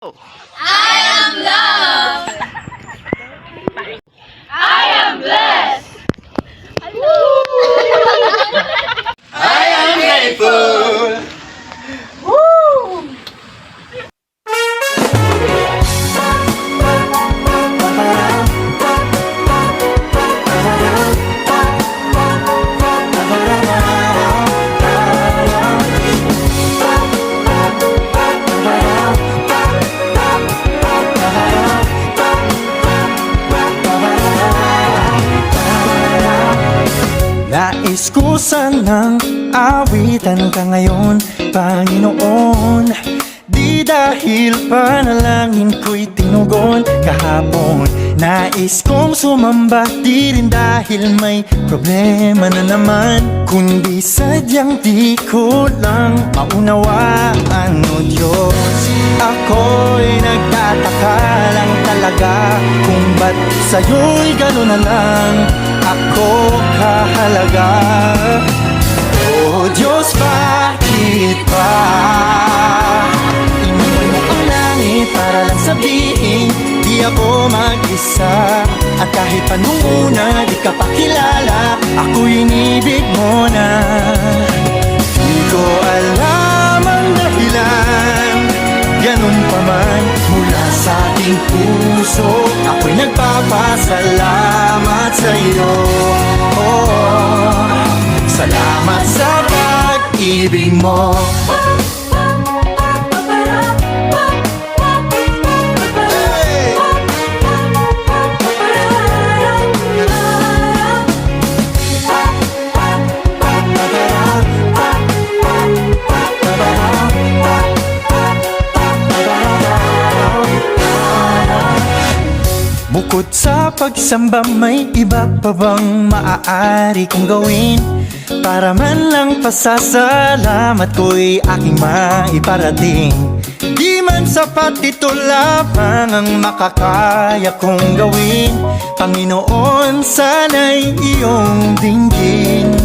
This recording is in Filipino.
I am loved. I am blessed. I am grateful. Nais ko sanang awitan ka ngayon, Panginoon. Di dahil panalangin ko'y tinugon kahapon. Nais kong sumamba, di rin dahil may problema na naman, kundi sadyang di ko lang maunawaan, o Diyos. Ako'y nagtataka lang talaga kung ba't sa'yo'y gano'n na lang ako kahalaga. O Diyos, bakit ba iniwan mo ang langit para lang sabihin di ako mag-isa? At kahit pa nung una di ka pa kilala, ako'y inibig mo na. Di ko alam ang dahilan, ganun pa man mula sa aking puso, ako'y nagpapasalamat sa iyo. Oh, salamat sa pag-ibig mo. Bukod sa pagsamba, may iba pa bang maaari kong gawin para man lang pasasalamat ko'y aking maiparating? Di man sapat, ito lamang ang makakaya kong gawin. Panginoon, sana'y iyong dinggin